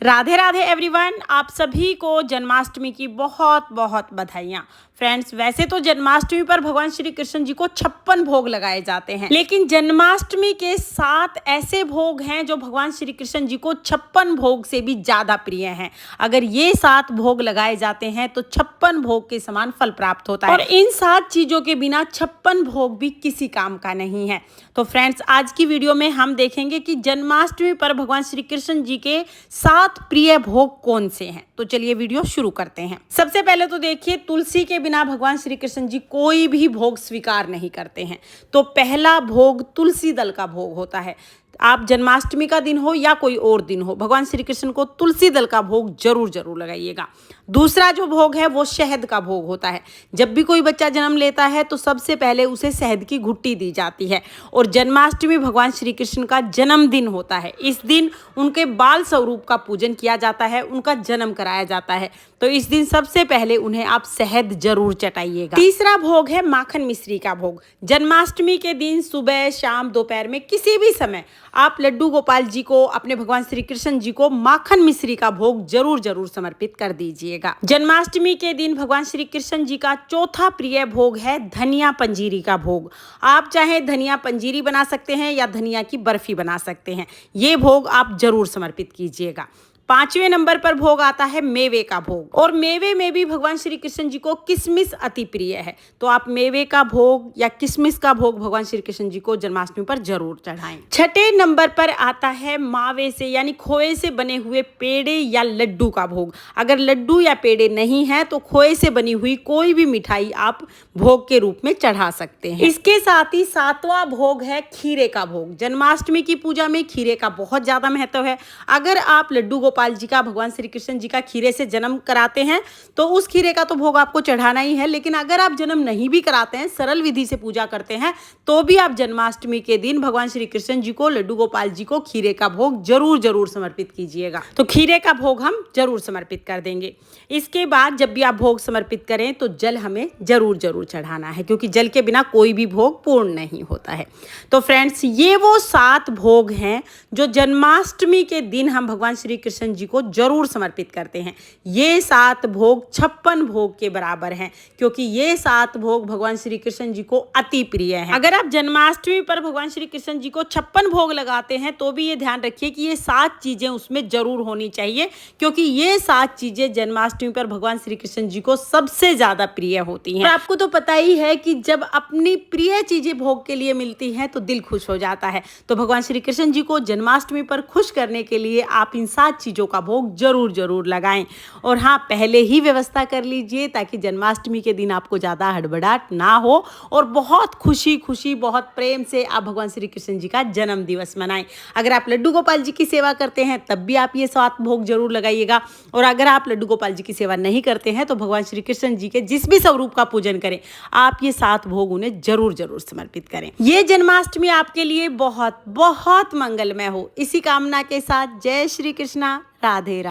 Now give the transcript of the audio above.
Radhe Radhe everyone, आप सभी को जन्माष्टमी की बहुत बहुत बधाइयाँ। फ्रेंड्स, वैसे तो जन्माष्टमी पर भगवान श्री कृष्ण जी को 56 भोग लगाए जाते हैं, लेकिन जन्माष्टमी के 7 ऐसे भोग हैं जो भगवान श्री कृष्ण जी को 56 भोग से भी ज्यादा प्रिय हैं। अगर ये 7 भोग लगाए जाते हैं तो 56 भोग के समान फल प्राप्त होता है, और इन 7 चीजों के बिना 56 भोग भी किसी काम का नहीं है। तो फ्रेंड्स, आज की वीडियो में हम देखेंगे कि जन्माष्टमी पर भगवान श्री कृष्ण जी के 7 प्रिय भोग कौन से हैं। तो चलिए वीडियो शुरू करते हैं। सबसे पहले तो देखिए, तुलसी के बिना भगवान श्री कृष्ण जी कोई भी भोग स्वीकार नहीं करते हैं। तो पहला भोग तुलसी दल का भोग होता है। आप जन्माष्टमी का दिन हो या कोई और दिन हो, भगवान श्री कृष्ण को तुलसी दल का भोग जरूर जरूर लगाइएगा। दूसरा जो भोग है वो शहद का भोग होता है। जब भी कोई बच्चा जन्म लेता है तो सबसे पहले उसे शहद की घुट्टी दी जाती है, और जन्माष्टमी भगवान श्री कृष्ण का जन्मदिन होता है। इस दिन उनके बाल स्वरूप का पूजन किया जाता है, उनका जन्म कराया जाता है। तो इस दिन सबसे पहले उन्हें आप शहद जरूर चटाइएगा। तीसरा भोग है माखन मिश्री का भोग। जन्माष्टमी के दिन सुबह, शाम, दोपहर में किसी भी समय आप लड्डू गोपाल जी को, अपने भगवान श्री कृष्ण जी को माखन मिश्री का भोग जरूर जरूर समर्पित कर दीजिएगा। जन्माष्टमी के दिन भगवान श्री कृष्ण जी का चौथा प्रिय भोग है धनिया पंजीरी का भोग। आप चाहे धनिया पंजीरी बना सकते हैं या धनिया की बर्फी बना सकते हैं। ये भोग आप जरूर समर्पित कीजिएगा। 5वें नंबर पर भोग आता है मेवे का भोग, और मेवे में भी भगवान श्री कृष्ण जी को किशमिश अति प्रिय है। तो आप मेवे का भोग या किशमिश का भोग भगवान श्री कृष्ण जी को जन्माष्टमी पर जरूर चढ़ाएं। 6ठे नंबर पर आता है मावे से यानी खोए से बने हुए पेड़े या लड्डू का भोग। अगर लड्डू या पेड़े नहीं है तो खोए से बनी हुई कोई भी मिठाई आप भोग के रूप में चढ़ा सकते हैं। इसके साथ ही 7वां भोग है खीरे का भोग। जन्माष्टमी की पूजा में खीरे का बहुत ज्यादा महत्व है। अगर आप लड्डू गोपाल जी का, भगवान श्री कृष्ण जी का खीरे से जन्म कराते हैं तो उस खीरे का तो भोग आपको चढ़ाना ही है। लेकिन अगर आप जन्म नहीं भी कराते हैं, सरल विधि से पूजा करते हैं, तो भी आप जन्माष्टमी के दिन भगवान श्री कृष्ण जी को, लड्डू गोपाल जी को खीरे का भोग जरूर जरूर समर्पित कीजिएगा। तो खीरे का भोग हम जरूर समर्पित कर देंगे। इसके बाद जब भी आप भोग समर्पित करें तो जल हमें जरूर जरूर चढ़ाना है, क्योंकि जल के बिना कोई भी भोग पूर्ण नहीं होता है। तो फ्रेंड्स, ये वो 7 भोग हैं जो जन्माष्टमी के दिन हम भगवान श्री कृष्ण जी को जरूर समर्पित करते हैं। ये 7 भोग 56 भोग के बराबर हैं, क्योंकि ये 7 भोग भगवान श्री कृष्ण जी को अति प्रिय हैं। अगर आप जन्माष्टमी पर भगवान श्री कृष्ण जी को 56 भोग लगाते हैं तो भी ये ध्यान रखिए कि ये 7 चीजें उसमें जरूर होनी चाहिए, क्योंकि ये 7 चीजें जन्माष्टमी पर भगवान श्री कृष्ण जी को सबसे ज्यादा प्रिय होती हैं। और आपको तो पता ही है कि जब अपनी प्रिय चीजें भोग के लिए मिलती हैं तो दिल खुश हो जाता है। तो भगवान श्री कृष्ण जी को जन्माष्टमी पर खुश करने के लिए आप इन 7 चीजों का भोग जरूर जरूर लगाएं। और हाँ, पहले ही व्यवस्था कर लीजिए ताकि जन्माष्टमी के दिन आपको ज्यादा हड़बड़ाहट ना हो और बहुत खुशी खुशी, बहुत प्रेम से आप भगवान श्री कृष्ण जी का जन्म दिवस मनाएं। अगर आप लड्डू गोपाल जी की सेवा करते हैं तब भी आप ये 7 भोग जरूर लगाइएगा, और अगर आप लड्डू गोपाल जी की सेवा नहीं करते हैं तो भगवान श्री कृष्ण जी के जिस भी स्वरूप का पूजन करें, आप ये 7 भोग उन्हें जरूर जरूर समर्पित करें। ये जन्माष्टमी आपके लिए बहुत बहुत मंगलमय हो, इसी कामना के साथ जय श्री कृष्णा। राधे राधे।